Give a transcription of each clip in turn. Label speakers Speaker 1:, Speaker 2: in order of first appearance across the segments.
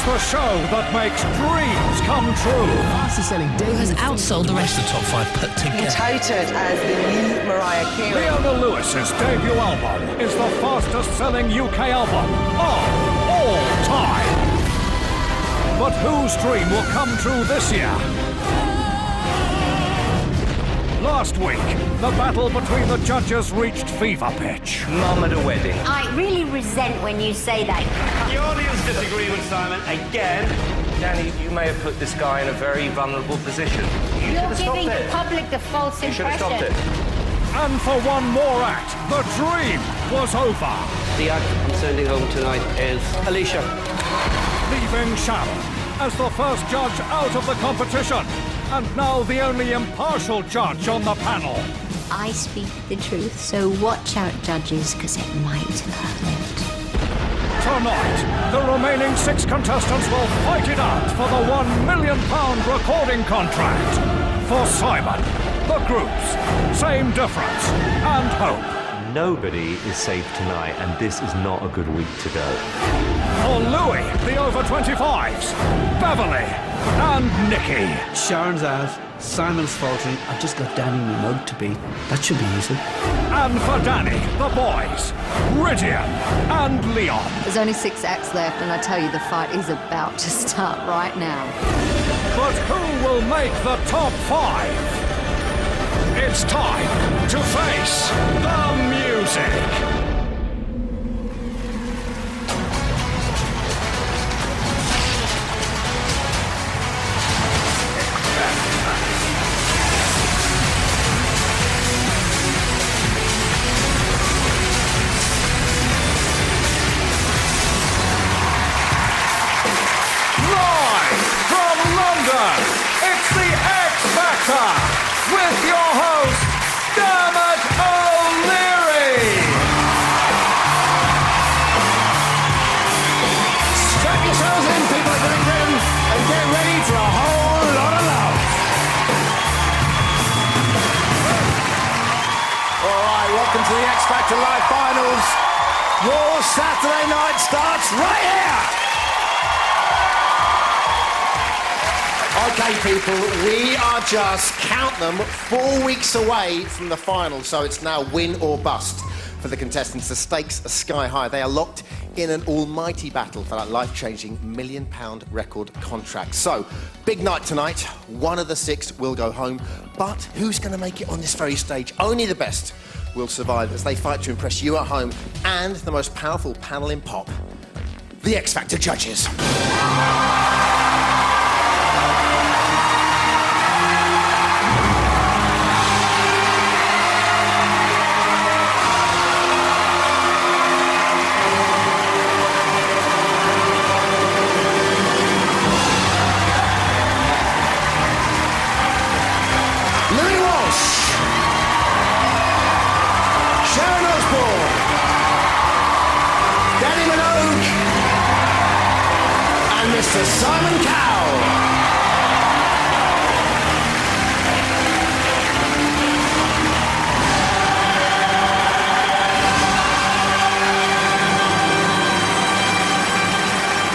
Speaker 1: the show that makes dreams come true.
Speaker 2: Fastest selling
Speaker 3: Who has outsold the rest of the top 5 put together.
Speaker 4: Touted as the new Mariah Carey.
Speaker 1: Leona Lewis's debut album is the fastest selling UK album of all time. But whose dream will come true this year? Last week, the battle between the judges reached fever pitch.
Speaker 5: Mum at a wedding.
Speaker 6: I really resent when you say that.
Speaker 5: The audience disagree with Simon again. Danny, you may have put this guy in a very vulnerable position. You should
Speaker 6: You're
Speaker 5: have stopped
Speaker 6: giving the
Speaker 5: it.
Speaker 6: public the false
Speaker 5: You should have stopped
Speaker 6: impression.
Speaker 5: it.
Speaker 1: And for one more act, the dream was over.
Speaker 7: The act I'm sending home tonight is Alicia.
Speaker 1: Leaving Sharon as the first judge out of the competition, and now the only impartial judge on the panel.
Speaker 6: I speak the truth, so watch out, judges, because it might hurt.
Speaker 1: Tonight, the remaining 6 contestants will fight it out for the £1 million recording contract. For Simon, the groups, same difference and hope.
Speaker 8: Nobody is safe tonight, and this is not a good week to go.
Speaker 1: For Louis, the over-25s, Beverly and Nikki.
Speaker 2: Sharon's out, Simon's faltering. I've just got Danny Minogue to beat. That should be easy.
Speaker 1: And for Danny, the boys, Ridian and Leon.
Speaker 9: There's only 6 acts left, and I tell you, the fight is about to start right now.
Speaker 1: But who will make the top 5? It's time to face the music. Live from London, it's the X Factor with your host, Dermot O'Leary. Strap yourselves in, people of Great Britain, and get ready for a whole lot of love. All right, welcome to the X Factor Live Finals. Your Saturday night starts right here.
Speaker 10: Okay, people, we are just, count them, 4 weeks away from the final, so it's now win or bust for the contestants. The stakes are sky high. They are locked in an almighty battle for that life-changing £1 million record contract. So, big night tonight. One of the 6 will go home, but who's going to make it on this very stage? Only the best will survive as they fight to impress you at home and the most powerful panel in pop, the X Factor judges. Mr. Simon Cowell.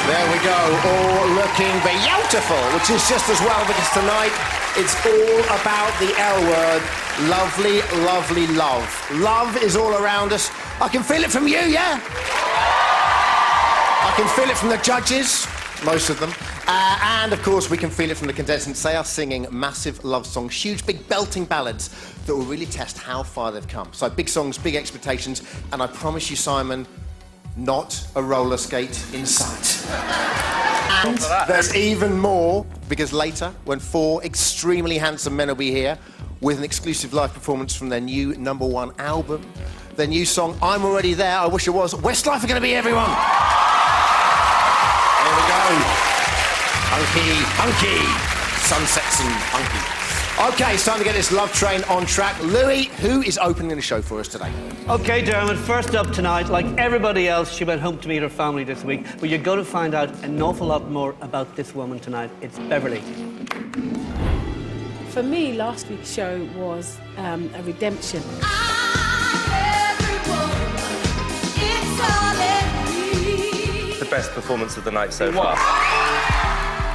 Speaker 10: There we go, all looking beautiful, which is just as well because tonight it's all about the L word. Lovely, lovely love. Love is all around us. I can feel it from you, yeah? I can feel it from the judges. Most of them. And, of course, we can feel it from the contestants. They are singing massive love songs, huge, big, belting ballads that will really test how far they've come. So, big songs, big expectations, and I promise you, Simon, not a roller skate in sight. And there's even more, because later, when 4 extremely handsome men will be here with an exclusive live performance from their new #1 album, their new song, I'm Already There, I Wish It Was, Westlife are going to be everyone. There we go. Hunky, sunsets and hunky. Okay, it's time to get this love train on track. Louis, who is opening the show for us today?
Speaker 7: Okay, Dermot, first up tonight, like everybody else, she went home to meet her family this week, but you're going to find out an awful lot more about this woman tonight. It's Beverly.
Speaker 11: For me, last week's show was a redemption.
Speaker 5: The best performance of the night so far?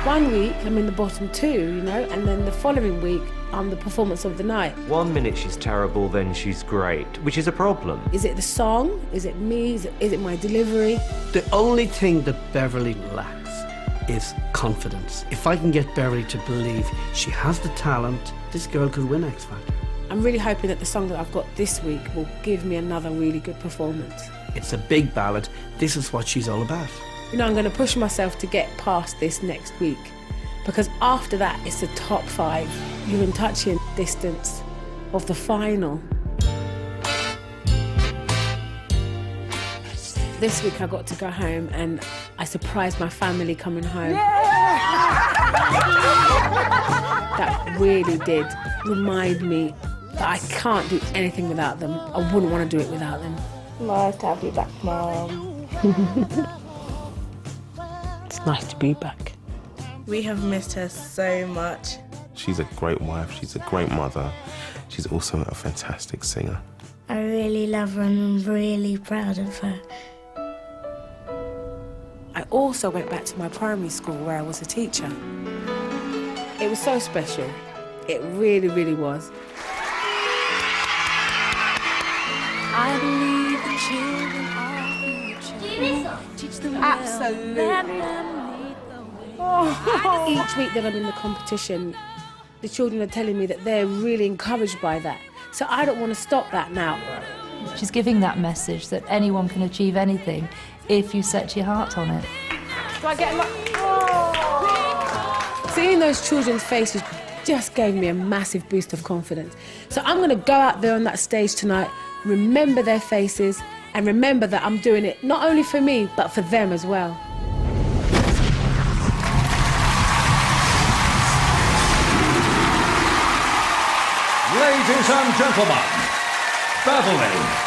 Speaker 11: 1 week, I'm in the bottom 2, you know, and then the following week, I'm the performance of the night.
Speaker 8: 1 minute she's terrible, then she's great, which is a problem.
Speaker 11: Is it the song? Is it me? Is it my delivery?
Speaker 7: The only thing that Beverly lacks is confidence. If I can get Beverly to believe she has the talent, this girl could win X Factor.
Speaker 11: I'm really hoping that the song that I've got this week will give me another really good performance.
Speaker 7: It's a big ballad. This is what she's all about.
Speaker 11: You know, I'm going to push myself to get past this next week, because after that, it's the top 5. You're in touching distance of the final. This week I got to go home and I surprised my family coming home. That really did remind me that I can't do anything without them. I wouldn't want to do it without them.
Speaker 4: Nice to have you back, Mum.
Speaker 11: It's nice to be back.
Speaker 4: We have missed her so much.
Speaker 12: She's a great wife, she's a great mother. She's also a fantastic singer.
Speaker 6: I really love her and I'm really proud of her.
Speaker 11: I also went back to my primary school where I was a teacher. It was so special. It really, really was.
Speaker 6: I believe the children are future. Teach them
Speaker 4: Absolutely.
Speaker 11: Each week that I'm in the competition, the children are telling me that they're really encouraged by that. So I don't want to stop that now.
Speaker 13: She's giving that message that anyone can achieve anything if you set your heart on it.
Speaker 11: Do I get my... Seeing those children's faces just gave me a massive boost of confidence. So I'm going to go out there on that stage tonight, remember their faces, and remember that I'm doing it not only for me, but for them as well.
Speaker 1: Ladies and gentlemen, Beverly.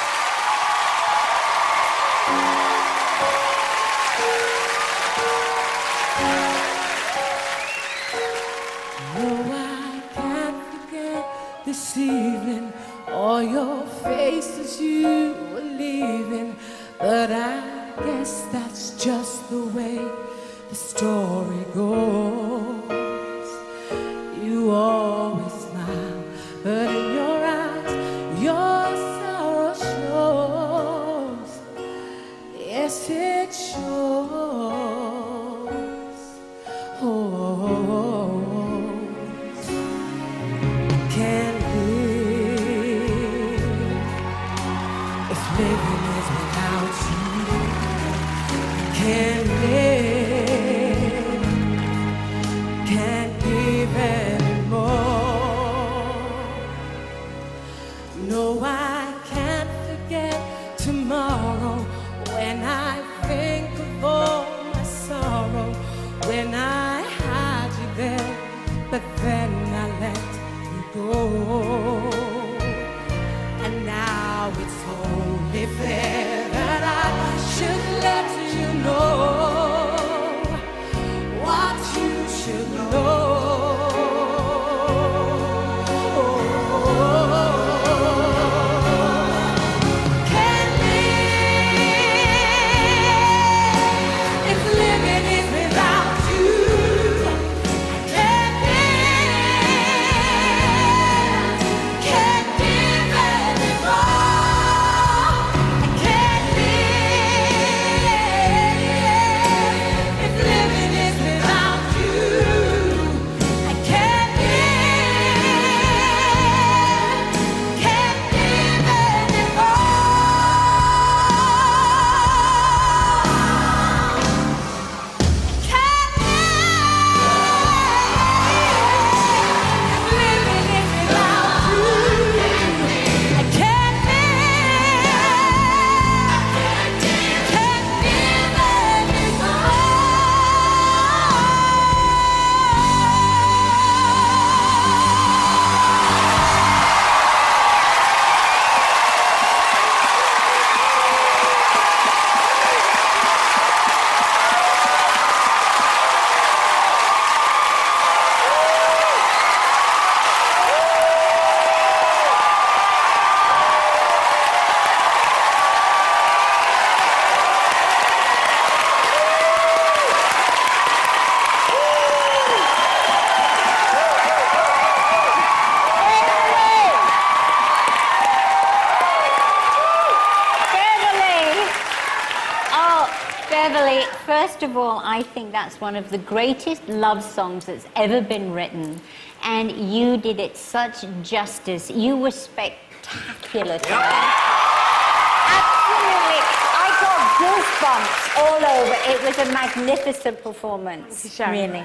Speaker 14: This evening, all your faces you were leaving, but I guess that's just the way the story goes. You always smile, but in your eyes, your sorrow shows. Yes, it shows. Oh. Can't live if living is without you. Can't live, can't give anymore. No, I can't forget tomorrow when I think of all my sorrow, when I had you there, but then I let go. And now it's only fair that I should let you know what you should know. Can't live if living is without you. Can't live. Can't give anymore. I can't
Speaker 6: Beverly, first of all, I think that's one of the greatest love songs that's ever been written. And you did it such justice. You were spectacular. Absolutely. I got goosebumps all over. It was a magnificent performance. Really.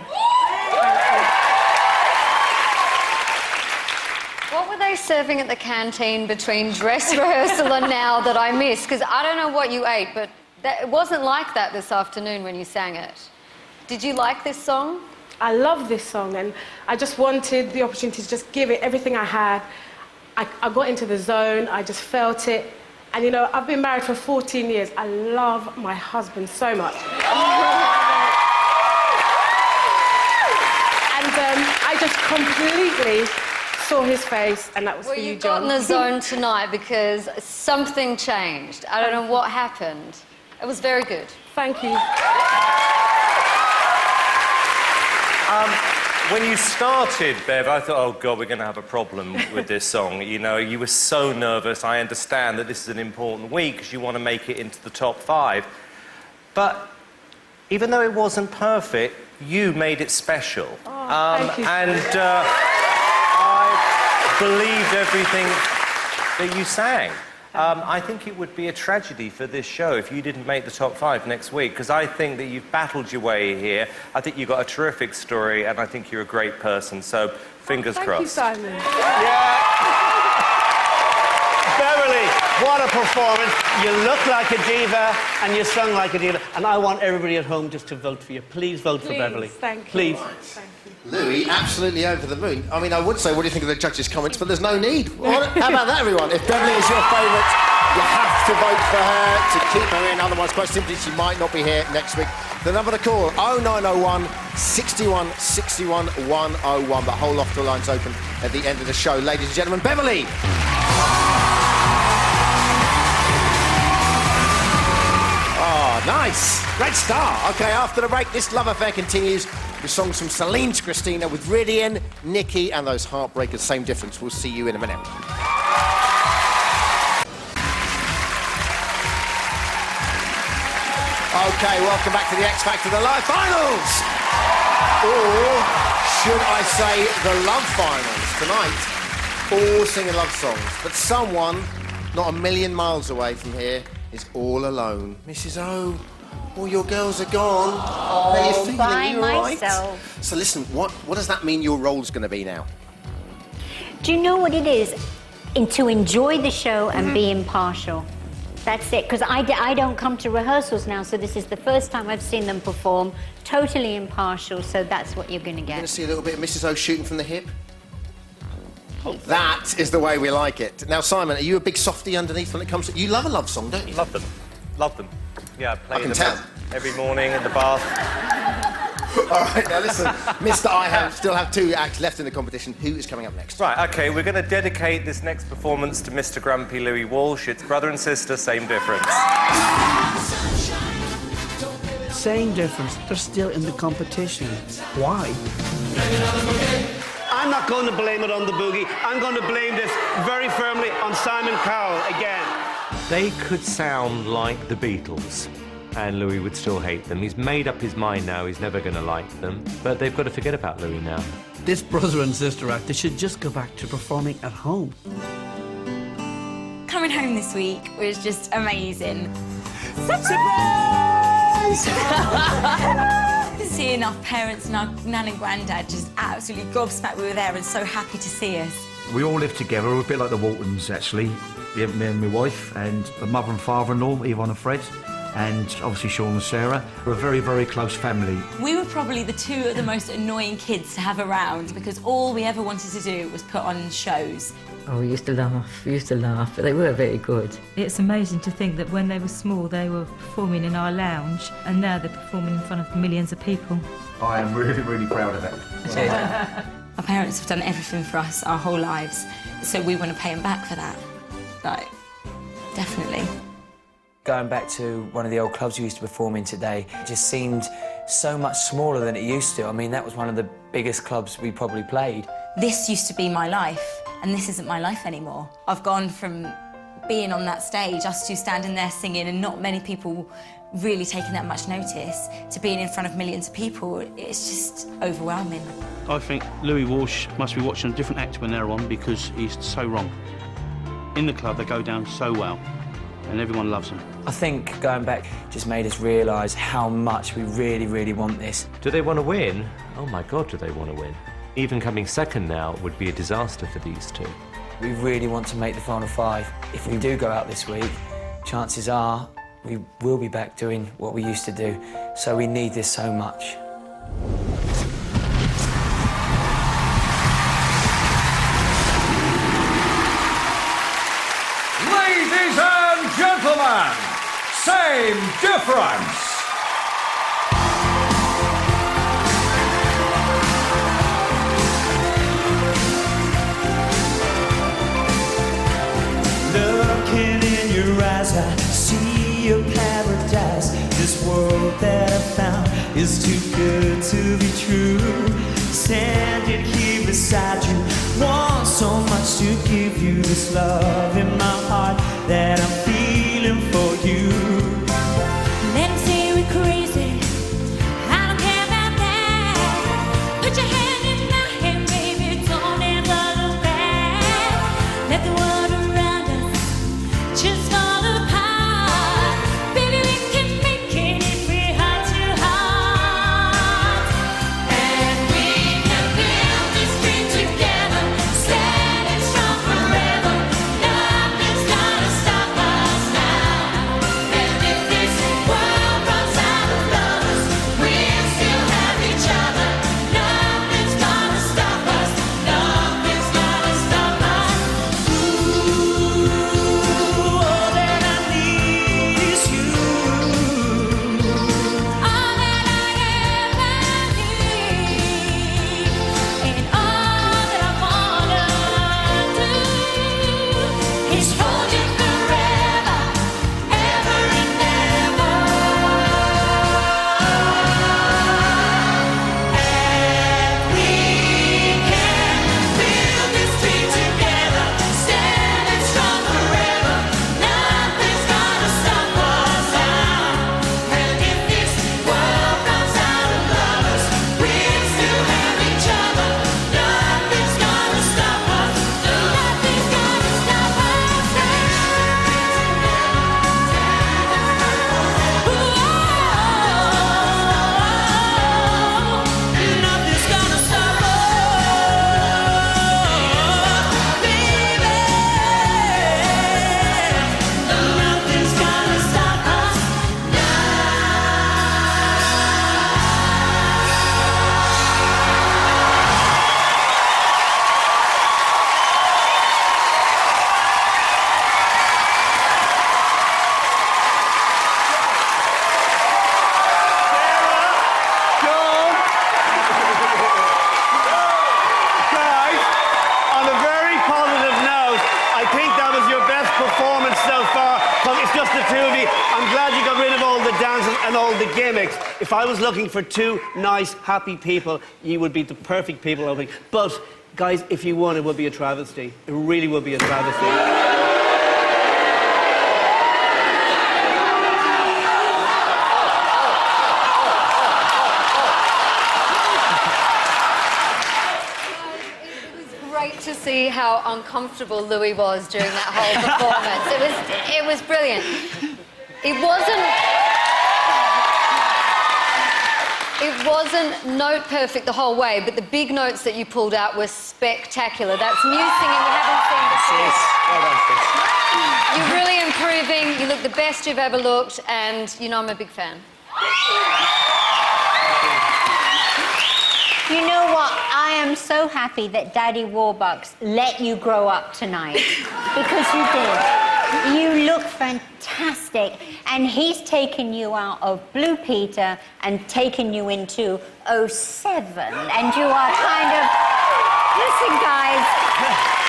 Speaker 9: What were they serving at the canteen between dress rehearsal and now that I missed? Because I don't know what you ate, but it wasn't like that this afternoon when you sang it. Did you like this song?
Speaker 11: I love this song, and I just wanted the opportunity to just give it everything I had. I got into the zone, I just felt it. And you know, I've been married for 14 years. I love my husband so much. And I just completely saw his face, and that was for you, John.
Speaker 9: Well, you got in the zone tonight because something changed. I don't know what happened. It was very good.
Speaker 11: Thank you.
Speaker 5: When you started, Bev, I thought, oh, God, we're going to have a problem with this song. You know, you were so nervous. I understand that this is an important week because you want to make it into the top 5. But even though it wasn't perfect, you made it special.
Speaker 11: Thank you.
Speaker 5: And I believed everything that you sang. I think it would be a tragedy for this show if you didn't make the top 5 next week, because I think that you've battled your way here. I think you've got a terrific story, and I think you're a great person, so fingers crossed.
Speaker 11: Thank you, Simon.
Speaker 7: Yeah. Beverly, what a performance. You look like a diva and you sung like a diva. And I want everybody at home just to vote for you. Please vote for Beverly.
Speaker 11: Thank you.
Speaker 7: Please.
Speaker 11: Thank you.
Speaker 10: Louis, absolutely over the moon. I mean, I would say, what do you think of the judges' comments? But there's no need. How about that, everyone? If Beverly is your favourite, you have to vote for her to keep her in. Otherwise, quite simply, she might not be here next week. The number to call, 0901 61 61 101. The whole loft of lines open at the end of the show. Ladies and gentlemen, Beverly. Oh, nice. Great start. OK, after the break, this love affair continues with songs from Celine to Christina with Ridian, Nikki and those Heartbreakers. Same difference. We'll see you in a minute. OK, welcome back to the X Factor, the live finals. Or should I say the love finals tonight? All singing love songs. But someone not a million miles away from here is all alone. Mrs. O, all your girls are gone. How are you feeling?
Speaker 6: By
Speaker 10: You all right?
Speaker 6: myself.
Speaker 10: So listen, what does that mean your role's going to be now?
Speaker 6: Do you know what it is? To enjoy the show and be impartial. That's it, because I don't come to rehearsals now, so this is the first time I've seen them perform. Totally impartial, so that's what you're going to
Speaker 10: You're going
Speaker 6: get.
Speaker 10: to see a little bit of Mrs. O shooting from the hip? That is the way we like it. Now, Simon, are you a big softie underneath when it comes to... You love a love song, don't you?
Speaker 5: Love them. Love them. Yeah, I play
Speaker 10: I can
Speaker 5: them
Speaker 10: tell.
Speaker 5: every morning in the bath.
Speaker 10: All right, now listen, Mr. I still have 2 acts left in the competition. Who is coming up next?
Speaker 5: Right, OK, we're going to dedicate this next performance to Mr. Grumpy Louis Walsh. It's brother and sister, same difference.
Speaker 2: Same difference. They're still in the competition. Why?
Speaker 7: I'm not going to blame it on the boogie. I'm going to blame this very firmly on Simon Cowell again.
Speaker 8: They could sound like the Beatles, and Louis would still hate them. He's made up his mind now he's never going to like them, but they've got to forget about Louis now.
Speaker 2: This brother and sister act, they should just go back to performing at home.
Speaker 15: Coming home this week was just amazing. Surprise! Seeing our parents and our nan and granddad just absolutely gobsmacked. We were there and so happy to see us.
Speaker 16: We all live together. We're a bit like the Waltons, actually. Me and my wife, and my mother and father-in-law, Yvonne and Fred, and obviously Sean and Sarah. We're a very, very close family.
Speaker 15: We were probably the 2 of the most annoying kids to have around because all we ever wanted to do was put on shows.
Speaker 17: Oh, we used to laugh, but they were very good.
Speaker 13: It's amazing to think that when they were small, they were performing in our lounge, and now they're performing in front of millions of people.
Speaker 16: I am really, really proud of that.
Speaker 15: Our parents have done everything for us our whole lives, so we want to pay them back for that. Like, definitely.
Speaker 18: Going back to one of the old clubs we used to perform in today, it just seemed so much smaller than it used to. I mean, that was one of the biggest clubs we probably played.
Speaker 15: This used to be my life, and this isn't my life anymore. I've gone from being on that stage, us two standing there singing and not many people really taking that much notice, to being in front of millions of people, it's just overwhelming.
Speaker 19: I think Louis Walsh must be watching a different act when they're on because he's so wrong. In the club, they go down so well, and everyone loves them.
Speaker 18: I think going back just made us realise how much we really, really want this.
Speaker 8: Do they want to win? Oh my God, do they want to win? Even coming second now would be a disaster for these two.
Speaker 18: We really want to make the final five. If we do go out this week, chances are we will be back doing what we used to do. So we need this so much.
Speaker 1: Ladies and gentlemen, same difference.
Speaker 14: Looking in your eyes, I see a paradise. This world that I found is too good to be true. Standing here beside you, want so much to give you this love in my heart that I'm feeling for you.
Speaker 20: Let them say we're crazy, I don't care about that. Put your hand in my hand, baby, don't ever look back. Let the world around us just fall apart. Baby, we can make it if we heart to heart. And we can build this dream together, standing strong forever. Nothing's gonna stop us now. And if this world runs out of lovers, we'll still have each other. Nothing's gonna stop us. Nothing's gonna stop us.
Speaker 14: Ooh, all that I need is you.
Speaker 20: All that I ever need, and all that I wanna do is hold you forever, ever and ever. And we can build this dream together, standing strong forever. Nothing's gonna stop us now. And if this world runs out of lovers, we'll still have each other. Nothing's gonna stop us. Nothing's gonna stop us
Speaker 14: Nothing's gonna stop us, baby. Nothing's gonna stop us
Speaker 7: Guys, on a very positive note, I think that was your best performance so far, because it's just the two of you. I'm glad you got rid of all the dances and all the gimmicks. If I was looking for two nice, happy people, you would be the perfect people, I think. But, guys, if you won, it would be a travesty. It really would be a travesty.
Speaker 9: Great to see how uncomfortable Louis was during that whole performance. It was brilliant. It wasn't note perfect the whole way, but the big notes that you pulled out were spectacular. That's new singing we haven't seen before. You're really improving. You look the best you've ever looked, and you know I'm a big fan.
Speaker 6: You know what? I am so happy that Daddy Warbucks let you grow up tonight. Because you did. You look fantastic. And he's taken you out of Blue Peter and taken you into 07. And you are kind of... Listen, guys.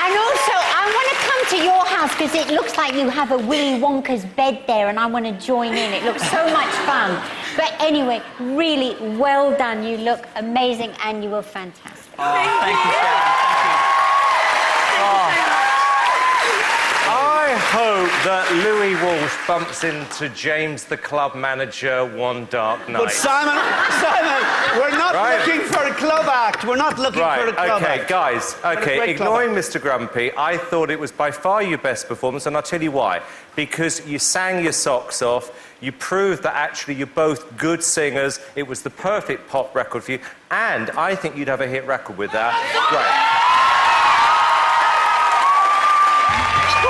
Speaker 6: And also, I want to come to your house because it looks like you have a Willy Wonka's bed there and I want to join in. It looks so much fun. But anyway, really well done. You look amazing and you were fantastic.
Speaker 18: Oh, thank you, Sharon. Thank you.
Speaker 5: hope that Louis Walsh bumps into James the club manager one dark night.
Speaker 7: But Simon, we're not looking for a club act. We're not looking for a club act.
Speaker 5: Okay, guys. Okay, ignoring Mr. Grumpy, I thought it was by far your best performance, and I'll tell you why. Because you sang your socks off. You proved that actually you're both good singers. It was the perfect pop record for you, and I think you'd have a hit record with that. Great.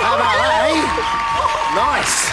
Speaker 10: How about that, eh? Nice.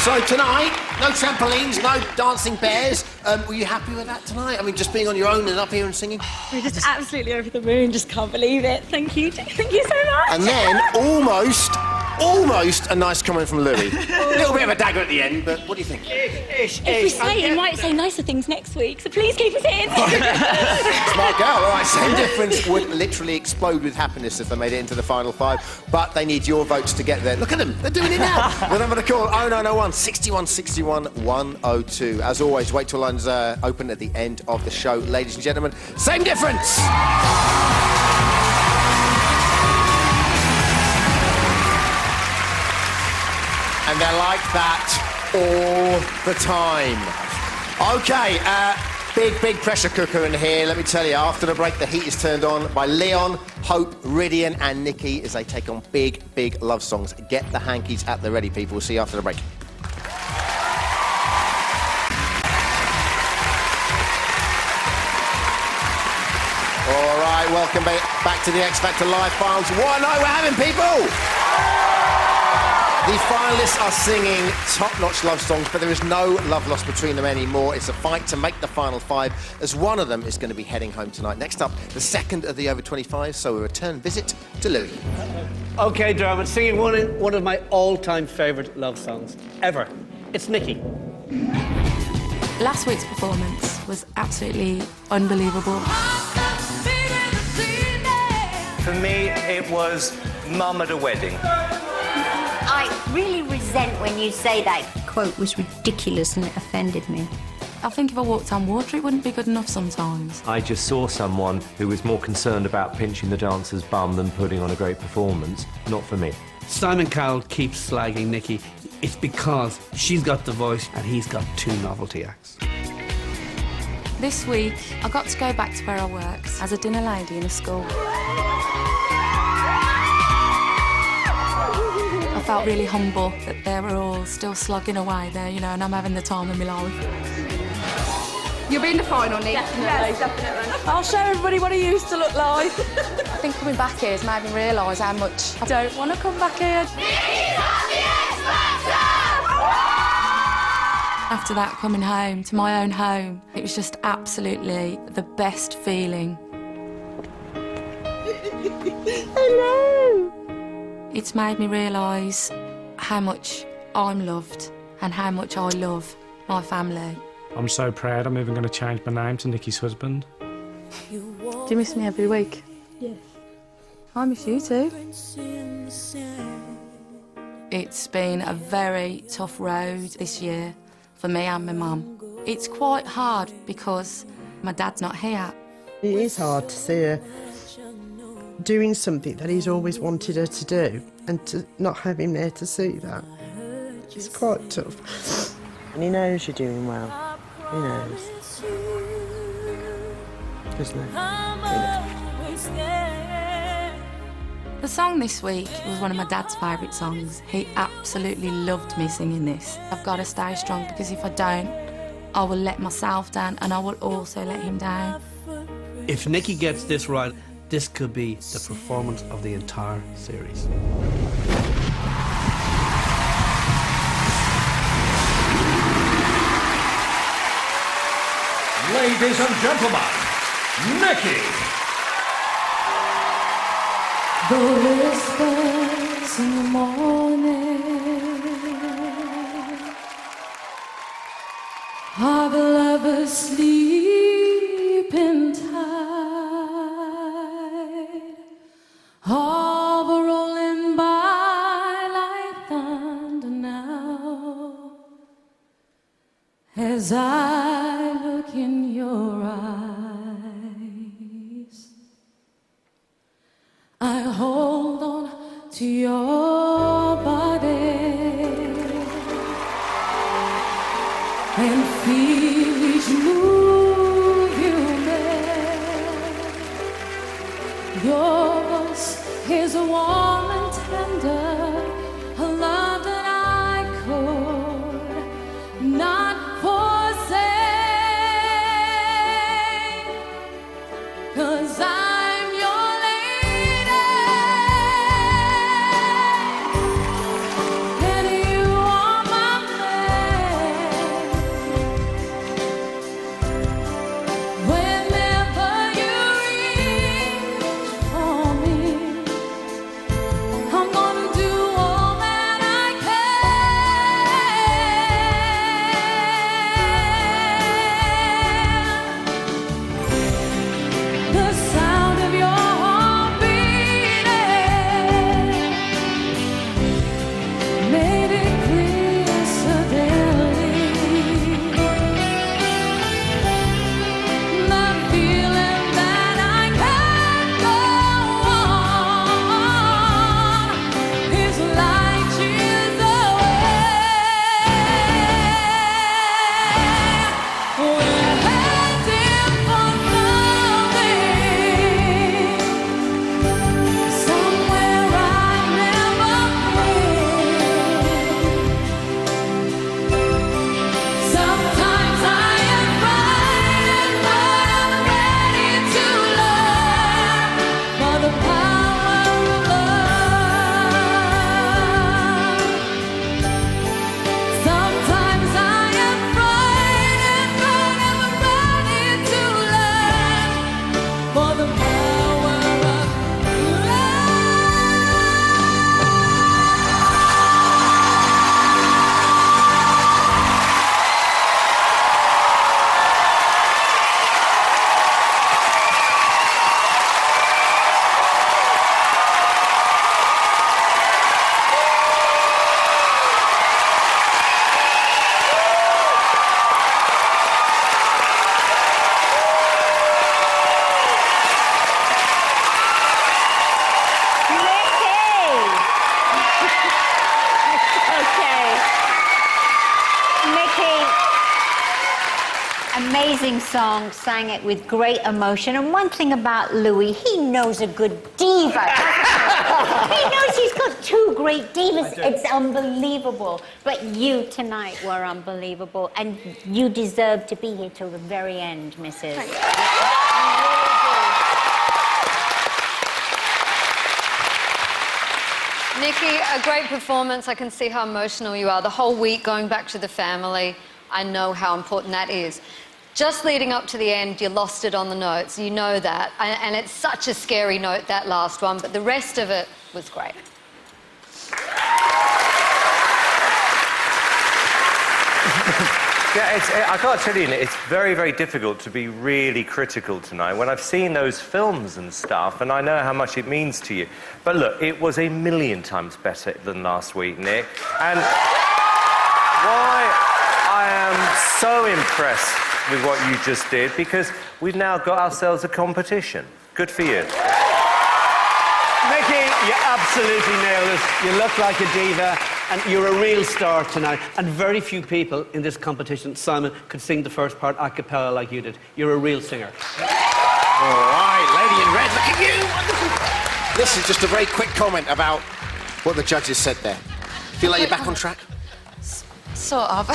Speaker 10: So tonight, no trampolines, no dancing bears. Were you happy with that tonight? I mean, just being on your own and up here and singing?
Speaker 21: We're just absolutely over the moon, just can't believe it. Thank you so much.
Speaker 10: And then, almost a nice comment from Louis. A little bit of a dagger at the end, but what do you think?
Speaker 21: If we say, he might say nicer things next week, so please keep us in.
Speaker 10: Smart girl. All right, Same Difference would literally explode with happiness if they made it into the final 5, but they need your votes to get there. Look at them, they're doing it now. The number to call, 0901 61 61 102. As always, wait till lines open at the end of the show. Ladies and gentlemen, Same Difference! And they're like that all the time. OK, big pressure cooker in here. Let me tell you, after the break, the heat is turned on by Leon, Hope, Ridian and Nikki as they take on big love songs. Get the hankies at the ready, people. We'll see you after the break. All right, welcome back to the X Factor Live Files. What a night we're having, people! The finalists are singing top-notch love songs, but there is no love lost between them anymore. It's a fight to make the final 5, as one of them is going to be heading home tonight. Next up, the second of the over 25, so a return visit to Louis.
Speaker 7: OK, Dermot, singing one of my all-time favourite love songs ever. It's Nikki.
Speaker 22: Last week's performance was absolutely unbelievable.
Speaker 5: For me, it was Mum at a Wedding.
Speaker 6: I really resent when you say that quote was ridiculous and it offended me.
Speaker 22: I think if I walked on water, it wouldn't be good enough sometimes.
Speaker 8: I just saw someone who was more concerned about pinching the dancer's bum than putting on a great performance. Not for me.
Speaker 2: Simon Cowell keeps slagging Nikki. It's because she's got the voice and he's got 2 novelty acts.
Speaker 22: This week, I got to go back to where I worked as a dinner lady in a school. I felt really humble that they were all still slogging away there, you know, and I'm having the time of my life.
Speaker 21: You'll be in the final, Nick. Definitely. I'll show everybody what I used to look like.
Speaker 22: I think coming back here has made me realise how much I don't want to come back here. After that, coming home, to my own home, it was just absolutely the best feeling. Hello! It's made me realise how much I'm loved and how much I love my family.
Speaker 23: I'm so proud I'm even going to change my name to Nikki's husband.
Speaker 22: Do you miss me every week? Yes. I miss you too. It's been a very tough road this year for me and my mum. It's quite hard because my dad's not here.
Speaker 24: It is hard to see her doing something that he's always wanted her to do and to not have him there to see that. It's quite tough. And he knows you're doing well. He knows. Doesn't he?
Speaker 22: The song this week was one of my dad's favourite songs. He absolutely loved me singing this. I've got to stay strong because if I don't, I will let myself down and I will also let him down.
Speaker 2: If Nikki gets this right, this could be the performance of the entire series.
Speaker 1: Ladies and gentlemen, Nikki.
Speaker 20: The whispers in the morning of lovers sleeping tight, all rolling by like thunder now. As I look in your eyes, I hold on to your body.
Speaker 14: and feel each move you make. Your voice is warm and tender, a love that I could not forsake, 'cause I'm your lady, and you are my man. Whenever you reach for me, I'm gonna do all that I can. The sound of your heart beating made it clear suddenly. The feeling that I can't go on is like years away. We're heading for something, somewhere I've never been. Sometimes I am frightened, but I'm ready to learn for the power of love. Sometimes I am frightened, but I'm ready to learn for the power of love.
Speaker 6: Mickey, amazing song, sang it with great emotion. And one thing about Louis, he knows a good diva. He knows he's got two great divas. It's unbelievable. But you tonight were unbelievable, and you deserve to be here till the very end, Mrs.
Speaker 9: Nikki, a great performance. I can see how emotional you are. The whole week going back to the family, I know how important that is. Just leading up to the end, you lost it on the notes. You know that. And it's such a scary note, that last one, but the rest of it was great.
Speaker 5: Yeah, I got to tell you, it's very, very difficult to be really critical tonight when I've seen those films and stuff, and I know how much it means to you. But look, it was a million times better than last week, Nick. And why I am so impressed with what you just did, because we've now got ourselves a competition. Good for you.
Speaker 7: Mickey, you absolutely nailed it. You look like a diva, and you're a real star tonight.
Speaker 2: And very few people in this competition, Simon, could sing the first part a cappella like you did. You're a real singer.
Speaker 10: All right, lady in red, look at you. Wonderful. This is just a very quick comment about what the judges said there. Feel like you're back on track?
Speaker 22: Sort of.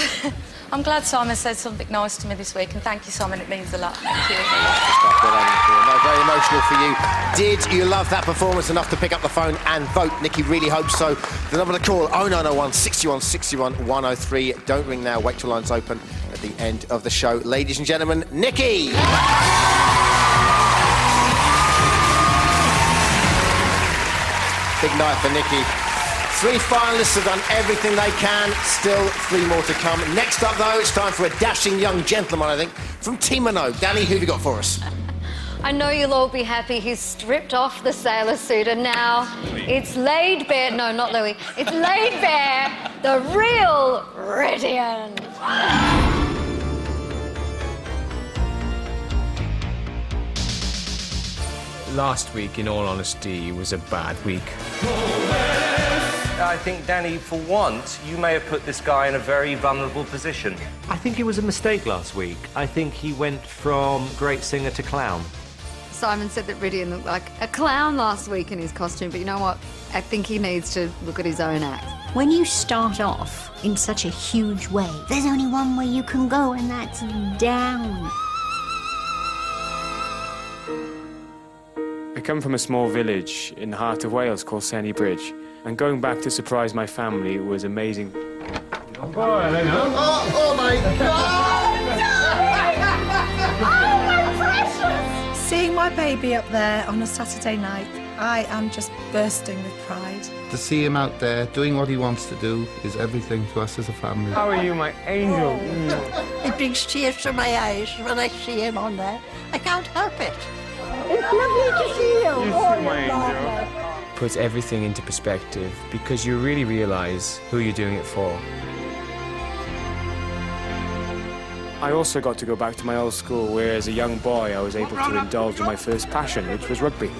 Speaker 22: I'm glad Simon said something nice to me this week, and thank you, Simon. It means a lot. Thank you.
Speaker 10: No, very emotional for you. Did you love that performance enough to pick up the phone and vote? Nikki really hopes so. The number to call, 0901 61 61 103. Don't ring now, wait till lines open at the end of the show. Ladies and gentlemen, Nikki! Big night for Nikki. 3 finalists have done everything they can. Still 3 more to come. Next up, though, it's time for a dashing young gentleman, I think, from Team Minogue. Danny, who have you got for us?
Speaker 9: I know you'll all be happy. He's stripped off the sailor suit, and now it's laid bare. No, not Louis. It's laid bare. The real Ridian.
Speaker 3: Last week, in all honesty, was a bad week.
Speaker 5: I think, Danny, for once, you may have put this guy in a very vulnerable position.
Speaker 8: I think it was a mistake last week. I think he went from great singer to clown.
Speaker 9: Simon said that Ridian looked like a clown last week in his costume, but you know what? I think he needs to look at his own act.
Speaker 6: When you start off in such a huge way, there's only one way you can go, and that's down.
Speaker 3: I come from a small village in the heart of Wales called Senny Bridge, and going back to surprise my family was amazing.
Speaker 24: Oh my God!
Speaker 4: Seeing my baby up there on a Saturday night, I am just bursting with pride.
Speaker 11: To see him out there doing what he wants to do is everything to us as a family.
Speaker 3: How are you, my angel?
Speaker 4: It brings tears to my eyes when I see him on there. I can't help it.
Speaker 21: It's lovely to see you.
Speaker 3: You're my angel.
Speaker 12: Puts everything into perspective because you really realise who you're doing it for.
Speaker 3: I also got to go back to my old school where, as a young boy, I was able to indulge in my first passion, which was rugby.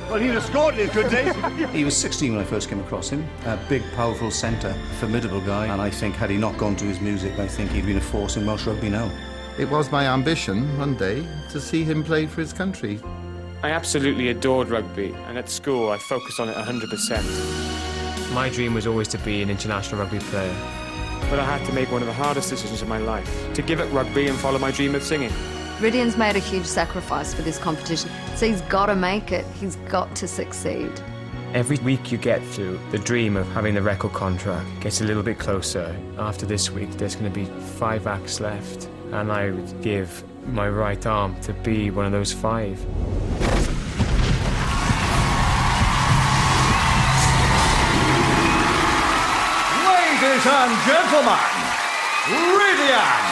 Speaker 7: Well, he'd have scored in his good days.
Speaker 16: He was 16 when I first came across him. A big, powerful centre, formidable guy. And I think had he not gone to his music, I think he'd been a force in Welsh rugby now.
Speaker 11: It was my ambition one day to see him play for his country.
Speaker 3: I absolutely adored rugby, and at school I focused on it 100%.
Speaker 12: My dream was always to be an international rugby player.
Speaker 3: But I had to make one of the hardest decisions of my life, to give up rugby and follow my dream of singing.
Speaker 9: Ridian's made a huge sacrifice for this competition, so he's got to make it. He's got to succeed.
Speaker 12: Every week you get through, the dream of having the record contract gets a little bit closer. After this week, there's going to be 5 acts left, and I would give my right arm to be one of those 5.
Speaker 1: Ladies and gentlemen, Ridian!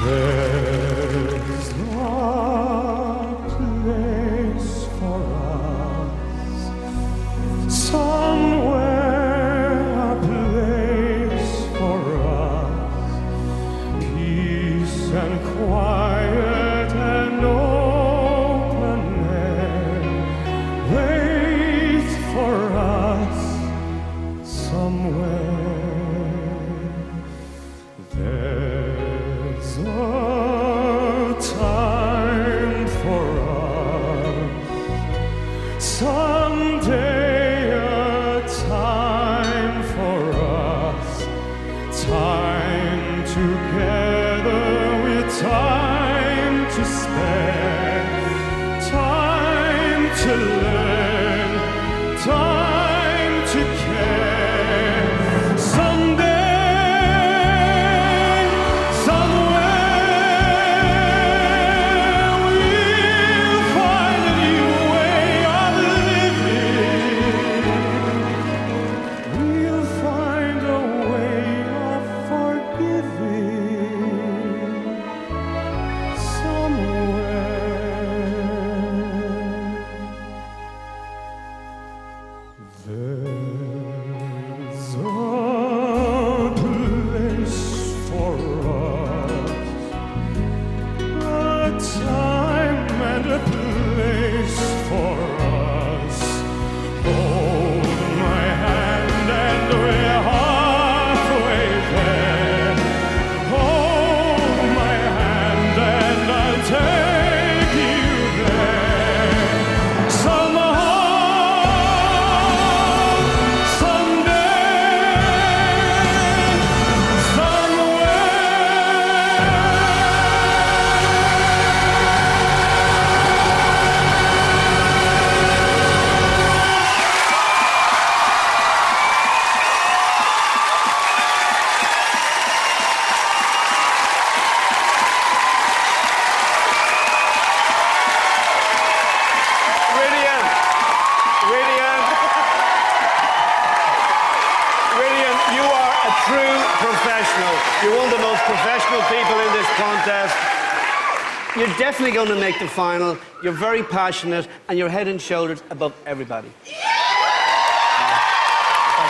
Speaker 14: There's no place for us, somewhere a place for us, peace and quiet and open air, wait for us somewhere. There's no time for us, someday a time for us, time together with time to spare, time to learn, time to care. Someday, somewhere, we'll find a new way of living. We'll find a way of forgiving. Somewhere. There's a place for us, a time and a place for us. Hold my hand and we're halfway there. Hold my hand and I'll take you there. Somehow, someday, somewhere.
Speaker 7: Ridian! Ridian! Ridian, you are a true professional. You're one of the most professional people in this contest. You're definitely going to make the final. You're very passionate, and you're head and shoulders above everybody. Thank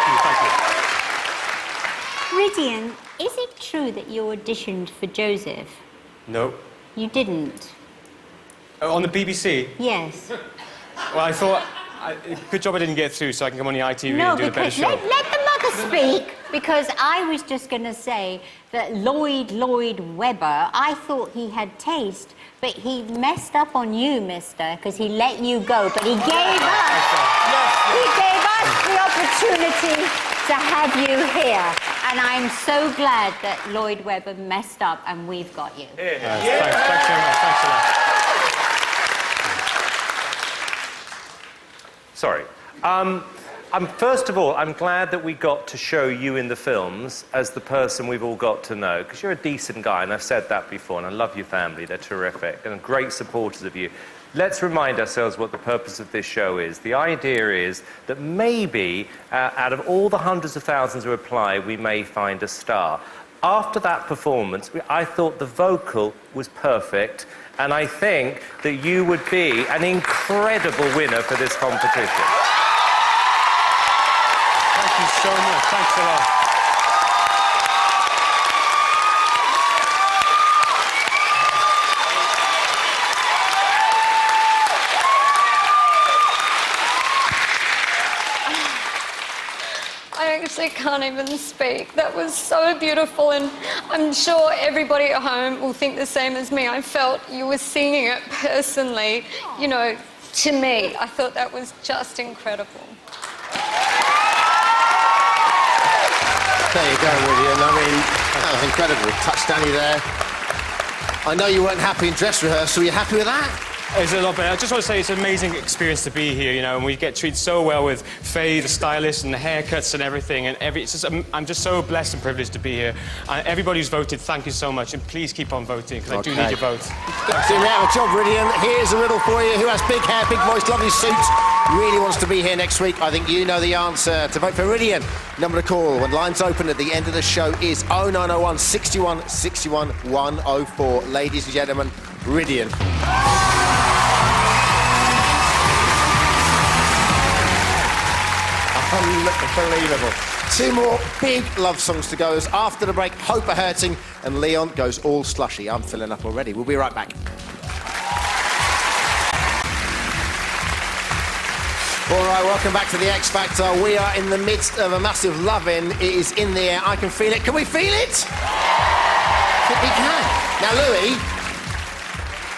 Speaker 7: you, thank you.
Speaker 6: Ridian, is it true that you auditioned for Joseph?
Speaker 3: No.
Speaker 6: You didn't?
Speaker 3: On the BBC?
Speaker 6: Yes.
Speaker 3: Well, I thought... good job I didn't get through so I can come on the ITV
Speaker 6: No,
Speaker 3: and do a better
Speaker 6: because
Speaker 3: show.
Speaker 6: let the mother speak, because I was just going to say that Lloyd Webber, I thought he had taste, but he messed up on you, mister, because he let you go, but he gave us the opportunity to have you here. And I'm so glad that Lloyd Webber messed up and we've got you.
Speaker 3: Thanks very much. Thanks a lot.
Speaker 5: Sorry. First of all, I'm glad that we got to show you in the films as the person we've all got to know, because you're a decent guy, and I've said that before, and I love your family. They're terrific and great supporters of you. Let's remind ourselves what the purpose of this show is. The idea is that maybe out of all the hundreds of thousands who apply, we may find a star. After that performance, I thought the vocal was perfect, and I think that you would be an incredible winner for this competition.
Speaker 3: Thank you so much. Thanks a lot.
Speaker 9: I actually can't even speak. That was so beautiful, and I'm sure everybody at home will think the same as me. I felt you were singing it personally, you know, to me. I thought that was just incredible.
Speaker 10: There you go, Wydian. I mean, that was incredible. Touchdown you there. I know you weren't happy in dress rehearsal. Are you happy with that?
Speaker 3: It's a lot better. I just want to say it's an amazing experience to be here, you know, and we get treated so well with Faye, the stylist, and the haircuts and everything. And it's just, I'm just so blessed and privileged to be here. Everybody who's voted, thank you so much, and please keep on voting, because I do need your vote.
Speaker 10: So we have a job, Wydian. Here's a riddle for you. Who has big hair, big voice, lovely suit, really wants to be here next week? I think you know the answer. To vote for Wydian, number to call when lines open at the end of the show is 0901 61 61 104. Ladies and gentlemen, Wydian. Unbelievable. Two more big love songs to go as after the break, Hope are Hurting and Leon goes all slushy. I'm filling up already. We'll be right back. All right, welcome back to the X Factor. We are in the midst of a massive love-in. It is in the air. I can feel it. Can we feel it? We can. Now, Louis,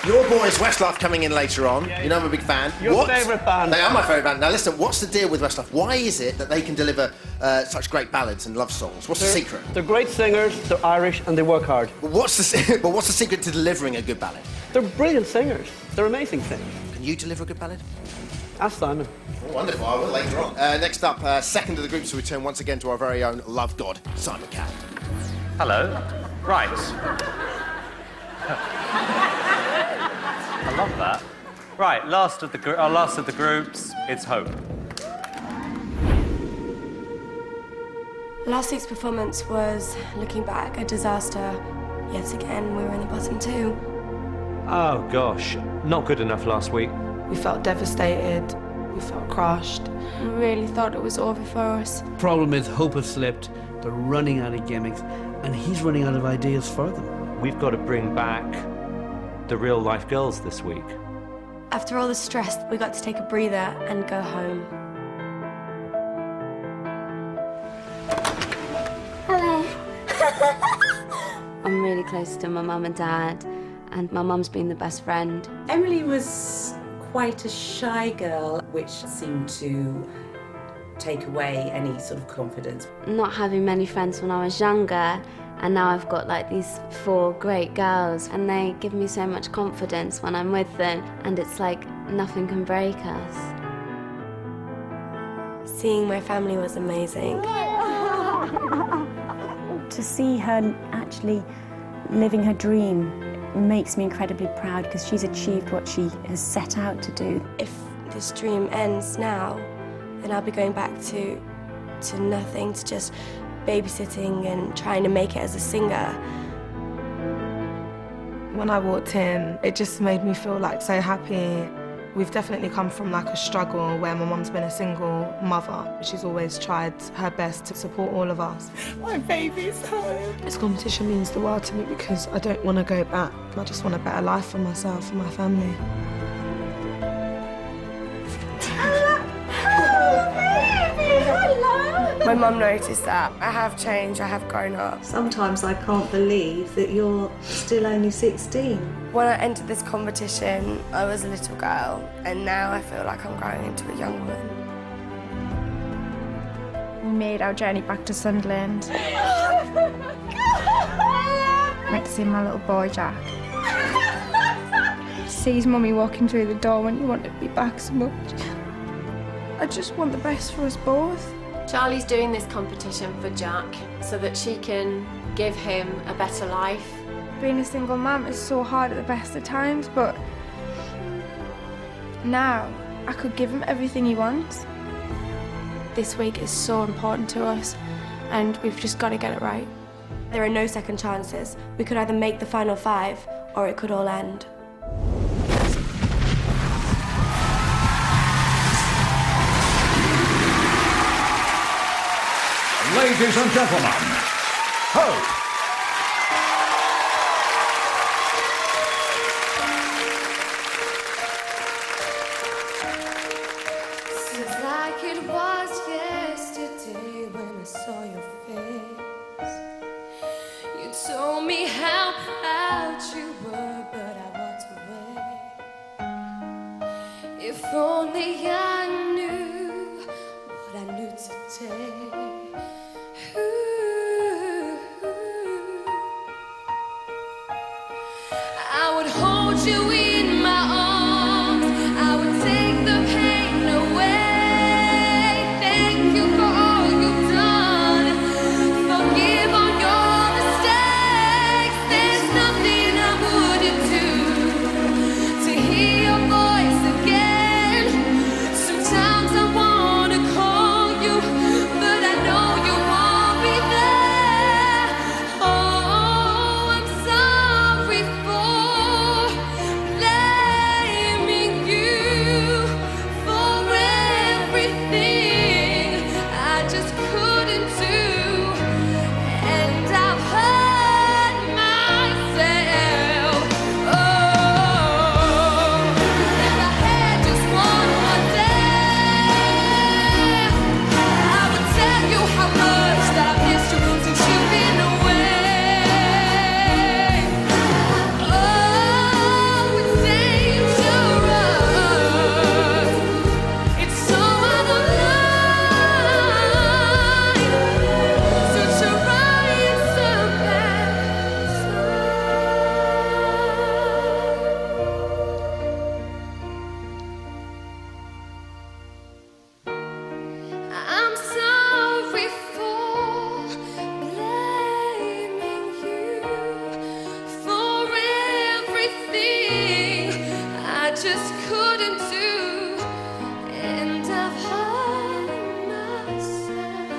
Speaker 10: your boys, Westlife, coming in later on. You know I'm a big fan.
Speaker 2: Your favourite band.
Speaker 10: They are my favourite band. Now listen, what's the deal with Westlife? Why is it that they can deliver such great ballads and love songs? What's the secret?
Speaker 2: They're great singers, they're Irish, and they work hard.
Speaker 10: Well, what's the secret to delivering a good ballad?
Speaker 2: They're brilliant singers. They're amazing singers.
Speaker 10: Can you deliver a good ballad?
Speaker 2: Ask Simon.
Speaker 10: Oh, wonderful. I will later on. Next up, second of the groups, we return once again to our very own love god, Simon Cowell.
Speaker 5: Hello. Right. I love that. Right, last of the groups, it's Hope.
Speaker 13: Last week's performance was, looking back, a disaster. Yet again, we were in the bottom two.
Speaker 8: Oh, gosh. Not good enough last week.
Speaker 24: We felt devastated. We felt crushed.
Speaker 13: We really thought it was over for us.
Speaker 2: Problem is, Hope has slipped. They're running out of gimmicks, and he's running out of ideas for them.
Speaker 8: We've got to bring back the real-life girls this week.
Speaker 13: After all the stress, we got to take a breather and go home.
Speaker 15: Hello. I'm really close to my mum and dad, and my mum's been the best friend.
Speaker 17: Emily was quite a shy girl, which seemed to take away any sort of confidence.
Speaker 15: Not having many friends when I was younger, and now I've got like these 4 great girls, and they give me so much confidence when I'm with them, and it's like nothing can break us.
Speaker 13: Seeing my family was amazing.
Speaker 19: To see her actually living her dream makes me incredibly proud, because she's achieved what she has set out to do.
Speaker 13: If this dream ends now, then I'll be going back to nothing, to just babysitting and trying to make it as a singer.
Speaker 21: When I walked in, it just made me feel like so happy.
Speaker 18: We've definitely come from like a struggle where my mum's been a single mother. She's always tried her best to support all of us.
Speaker 24: My baby's home.
Speaker 18: This competition means the world to me because I don't want to go back. I just want a better life for myself and my family.
Speaker 13: My mum noticed that. I have changed, I have grown up.
Speaker 20: Sometimes I can't believe that you're still only 16.
Speaker 13: When I entered this competition, I was a little girl, and now I feel like I'm growing into a young woman.
Speaker 22: We made our journey back to Sunderland. Went to see my little boy, Jack. Sees Mummy walking through the door when you want to be back so much. I just want the best for us both.
Speaker 23: Charlie's doing this competition for Jack so that she can give him a better life.
Speaker 22: Being a single mum is so hard at the best of times, but now I could give him everything he wants.
Speaker 13: This week is so important to us, and we've just got to get it right. There are no second chances. We could either make the final 5, or it could all end.
Speaker 1: Ladies and gentlemen, Hope.
Speaker 14: Seems like it was yesterday when I saw your face. You told me how proud you were, but I walked away. If only I knew what I knew today. I would hold you in my arms. I would take the pain away. Thank you for all you've done. Forgive all your mistakes. There's nothing I wouldn't do to hear your voice again. Sometimes I wanna call you, but I know you won't be there. Oh, I'm sorry for blaming you for everything I just couldn't do, and I've hurt myself. Oh, if I had just one more day, I would tell you how much that I missed you since you've been away. Oh, it's dangerous. It's so out of line. Such a right I'm sorry for blaming you for everything I just couldn't do, and I've hurt myself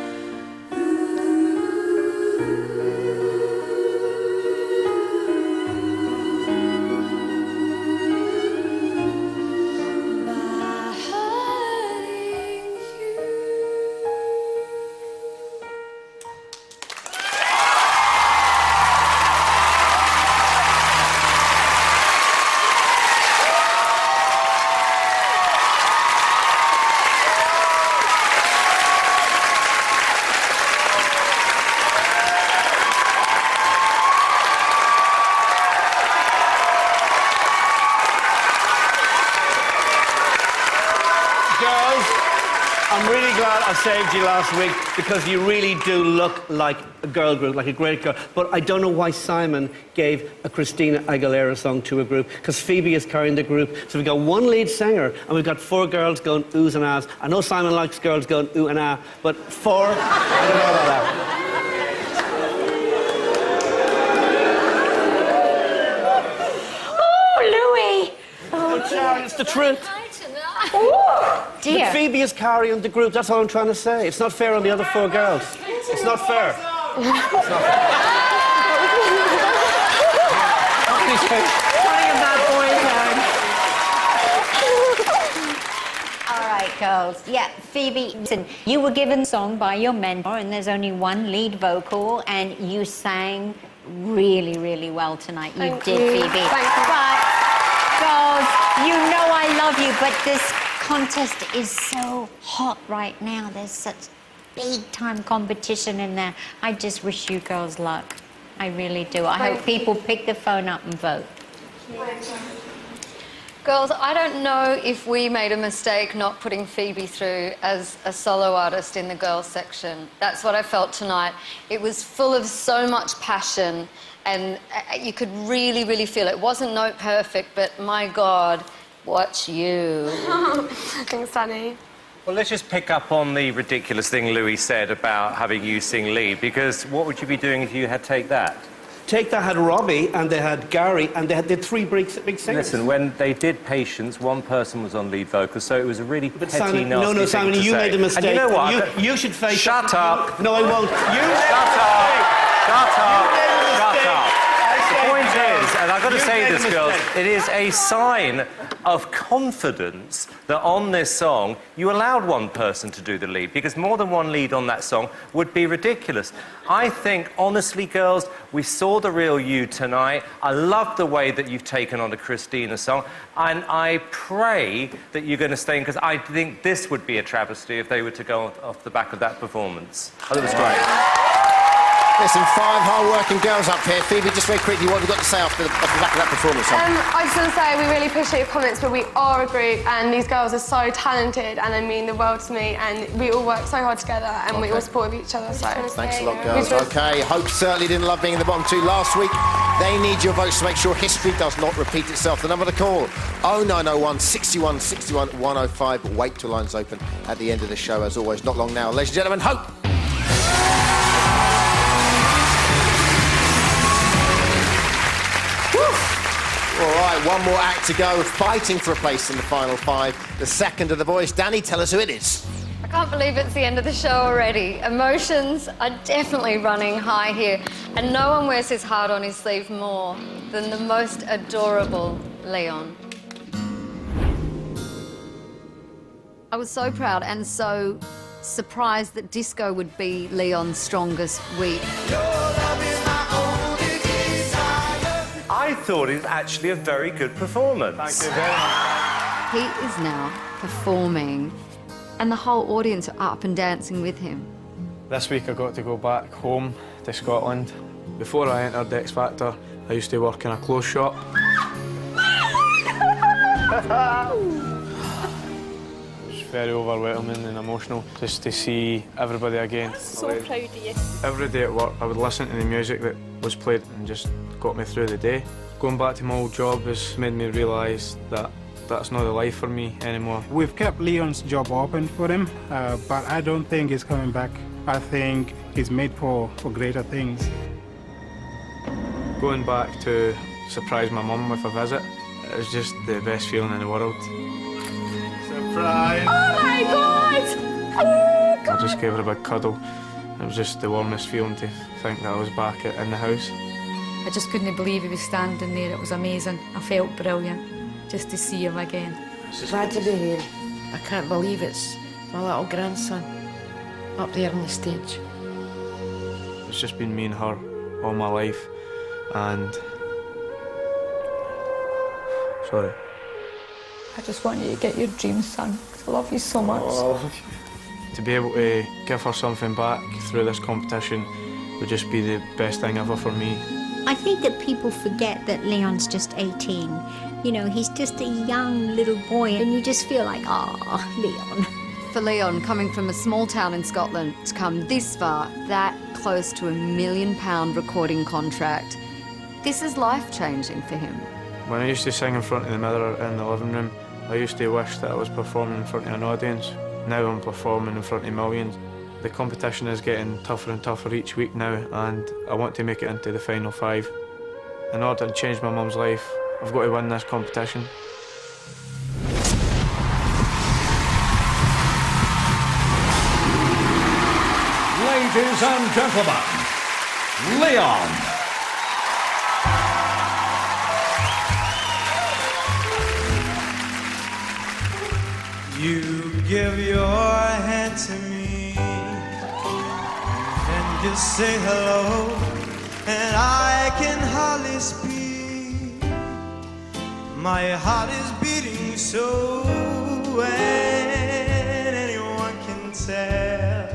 Speaker 14: by hurting you.
Speaker 7: Girls, I'm really glad I saved you last week because you really do look like a girl group, like a great girl. But I don't know why Simon gave a Christina Aguilera song to a group, because Phoebe is carrying the group. So we've got one lead singer and we've got 4 girls going oohs and ahs. I know Simon likes girls going ooh and ah, but 4, I don't know about that.
Speaker 6: Oh, Louis!
Speaker 7: Oh, Charlie, it's the truth.
Speaker 6: Oh, dear.
Speaker 7: But Phoebe is carrying the group, that's all I'm trying to say. It's not fair on the other 4 girls. It's not fair. It's not fair.
Speaker 20: Putting a bad boy down.
Speaker 6: girls. Yeah, Phoebe, listen, you were given a song by your mentor, and there's only one lead vocal, and you sang really, really well tonight. You did, Phoebe.
Speaker 13: Thank you.
Speaker 6: But, girls, you know I love you, but this contest is so hot right now. There's such big-time competition in there. I just wish you girls luck. I really do. I hope people pick the phone up and vote.
Speaker 9: Girls, I don't know if we made a mistake not putting Phoebe through as a solo artist in the girls section. That's what I felt tonight. It was full of so much passion, and you could really, really feel it. It wasn't note perfect, but my God, watch you.
Speaker 13: Thanks, Danny.
Speaker 5: Well, let's just pick up on the ridiculous thing Louis said about having you sing lead, because what would you be doing if you had Take That?
Speaker 2: Take That had Robbie, and they had Gary, and they had the three big singers.
Speaker 5: Listen, when they did Patience, one person was on lead vocals, so it was a really petty,
Speaker 2: Simon,
Speaker 5: nasty
Speaker 2: no, Simon,
Speaker 5: thing to
Speaker 2: you
Speaker 5: say.
Speaker 2: made a mistake.
Speaker 5: And you know what?
Speaker 2: You should face...
Speaker 5: Shut up.
Speaker 2: No, I won't.
Speaker 5: Shut up. The point is, and I've got to say this, girls, it is a sign of confidence that on this song you allowed one person to do the lead, because more than one lead on that song would be ridiculous. I think, honestly, girls, we saw the real you tonight. I love the way that you've taken on the Christina song, and I pray that you're going to stay in, because I think this would be a travesty if they were to go off the back of that performance. I thought it was great.
Speaker 10: Listen, 5 hard-working girls up here. Phoebe, just very quickly, what have you got to say off the back of that performance?
Speaker 13: I just want to say we really appreciate your comments, but we are a group, and these girls are so talented, and they mean the world to me, and we all work so hard together, and we all support each other. So
Speaker 10: thanks a lot, girls. OK, Hope certainly didn't love being in the bottom 2 last week. They need your votes to make sure history does not repeat itself. The number to call, 0901 61 61 105. Wait till lines open at the end of the show. As always, not long now. Ladies and gentlemen, Hope. All right, one more act to go, fighting for a place in the final 5. The second of The Voice. Danny, tell us who it is.
Speaker 9: I can't believe it's the end of the show already. Emotions are definitely running high here, and no one wears his heart on his sleeve more than the most adorable Leon. I was so proud and so surprised that disco would be Leon's strongest week.
Speaker 5: I thought it was actually a very good performance.
Speaker 9: Thank you very much. He is now performing, and the whole audience are up and dancing with him.
Speaker 4: This week I got to go back home to Scotland. Before I entered the X Factor, I used to work in a clothes shop. It's very overwhelming and emotional just to see everybody again.
Speaker 22: So proud of you.
Speaker 4: Every day at work I would listen to the music that was played and just got me through the day. Going back to my old job has made me realise that that's not the life for me anymore.
Speaker 11: We've kept Leon's job open for him, but I don't think he's coming back. I think he's made for greater things.
Speaker 4: Going back to surprise my mum with a visit, it was just the best feeling in the world.
Speaker 11: Surprise!
Speaker 22: Oh my God! Oh God!
Speaker 4: I just gave her a big cuddle. It was just the warmest feeling to think that I was back in the house.
Speaker 12: I just couldn't believe he was standing there. It was amazing. I felt brilliant just to see him again.
Speaker 16: Glad to be here. I can't believe it's my little grandson up there on the stage.
Speaker 4: It's just been me and her all my life, and... Sorry.
Speaker 22: I just want you to get your dreams, son, because I love you so much.
Speaker 4: To be able to give her something back through this competition would just be the best thing ever for me.
Speaker 6: I think that people forget that Leon's just 18. You know, he's just a young little boy, and you just feel like, ah, Leon.
Speaker 9: For Leon, coming from a small town in Scotland to come this far, that close to £1 million recording contract, this is life-changing for him.
Speaker 4: When I used to sing in front of the mirror in the living room, I used to wish that I was performing in front of an audience. Now I'm performing in front of millions. The competition is getting tougher and tougher each week now, and I want to make it into the final 5. In order to change my mum's life, I've got to win this competition.
Speaker 1: Ladies and gentlemen, Leon.
Speaker 2: You
Speaker 3: give your hand to me, and just say hello, and I can hardly speak. My heart is beating so, and anyone can tell.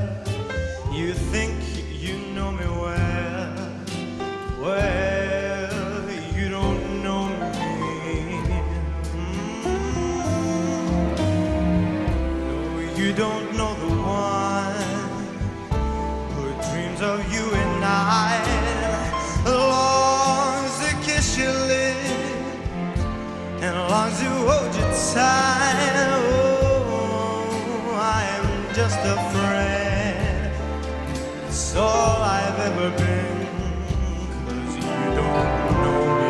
Speaker 3: You think you know me well, well, you don't know me. You don't know the one who dreams of you and I, longs to kiss your lips and longs to hold you tight. Oh, I am just a friend, it's all I've ever been, 'cause you don't know me.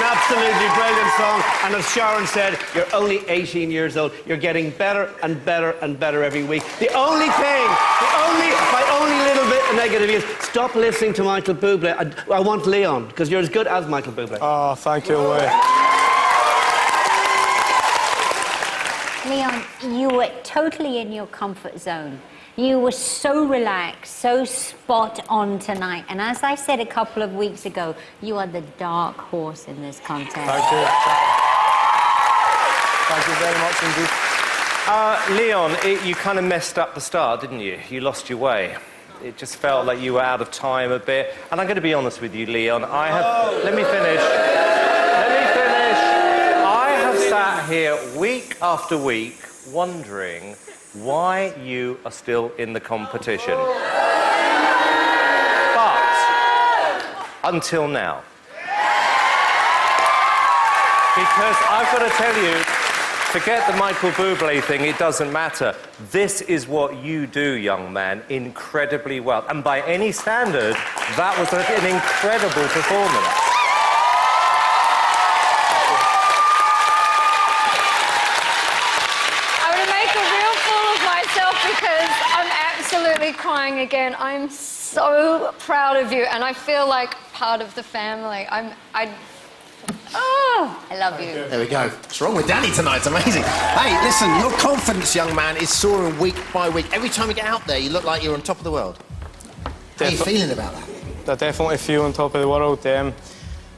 Speaker 7: Absolutely brilliant song, and as Sharon said, you're only 18 years old. You're getting better and better and better every week. My only little bit of negative is stop listening to Michael Bublé. I want Leon, because you're as good as Michael Bublé.
Speaker 4: Oh, thank you.
Speaker 6: Leon, you were totally in your comfort zone. You were so relaxed, so spot on tonight. And as I said a couple of weeks ago, you are the dark horse in this contest.
Speaker 4: Thank you. Thank you very much indeed.
Speaker 5: Leon, you kind of messed up the start, didn't you? You lost your way. It just felt like you were out of time a bit. And I'm going to be honest with you, Leon. Let me finish. I have sat here week after week wondering why you are still in the competition. But until now. Because I've got to tell you, forget the Michael Bublé thing, it doesn't matter. This is what you do, young man, incredibly well. And by any standard, that was an incredible performance.
Speaker 9: Absolutely crying again. I'm so proud of you, and I feel like part of the family. I love you.
Speaker 10: There we go. What's wrong with Danny tonight? It's amazing. Hey, listen, your confidence, young man, is soaring week by week. Every time you get out there, you look like you're on top of the world. How are you feeling about that?
Speaker 4: I definitely feel on top of the world.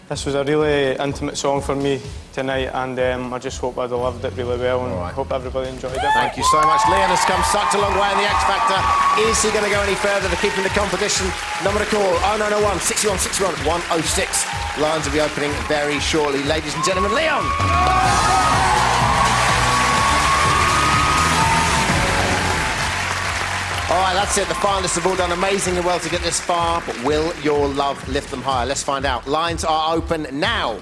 Speaker 4: This was a really intimate song for me tonight, and I just hope I delivered it really well, and hope everybody enjoyed it.
Speaker 10: Thank you so much. Leon has come such a long way in the X Factor. Is he going to go any further to keep in the competition? Number to call, 0901 61 61 106. Lines will be opening very shortly. Ladies and gentlemen, Leon! All right, that's it. The finalists have all done amazingly well to get this far, but will your love lift them higher? Let's find out. Lines are open now.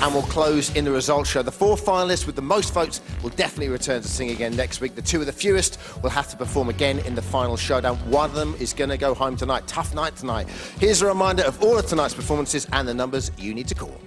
Speaker 10: and we'll close in the results show. The 4 finalists with the most votes will definitely return to sing again next week. The 2 with the fewest will have to perform again in the final showdown. One of them is going to go home tonight. Tough night tonight. Here's a reminder of all of tonight's performances and the numbers you need to call.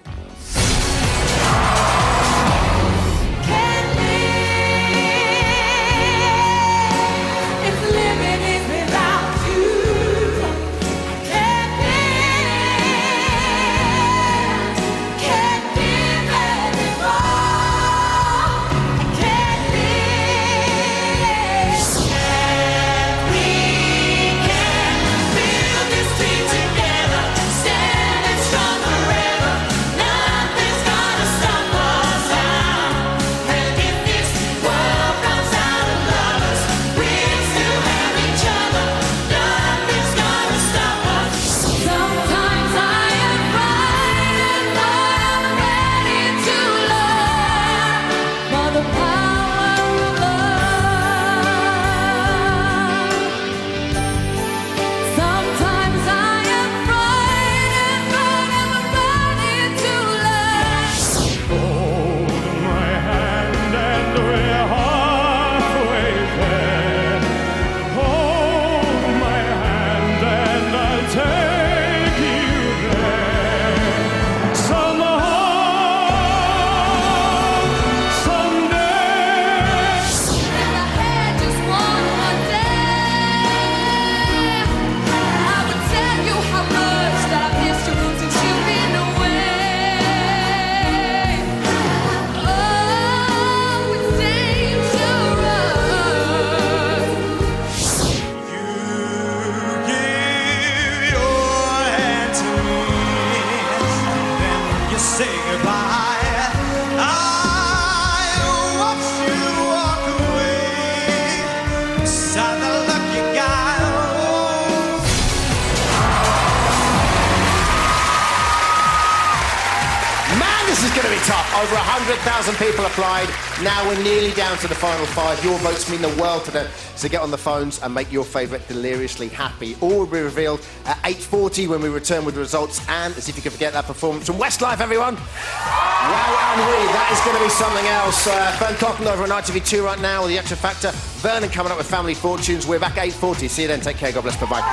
Speaker 10: Over 100,000 people applied. Now we're nearly down to the final 5. Your votes mean the world to them. So get on the phones and make your favourite deliriously happy. All will be revealed at 8:40 when we return with the results. And as if you could forget that performance from Westlife, everyone. Wow, and that is going to be something else. Fern Cotton over on ITV2 right now with the X Factor. Vernon coming up with Family Fortunes. We're back at 8:40. See you then. Take care. God bless. Bye-bye.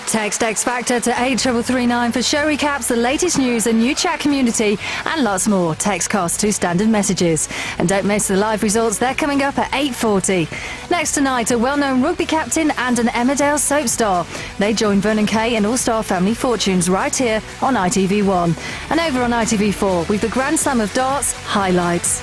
Speaker 8: Text X Factor to 83339 for show recaps, the latest news, a new chat community, and lots more. Text costs to standard messages. And don't miss the live results, they're coming up at 8:40. Next tonight, a well-known rugby captain and an Emmerdale soap star. They join Vernon Kay in All-Star Family Fortunes right here on ITV1. And over on ITV4, with the Grand Slam of Darts highlights.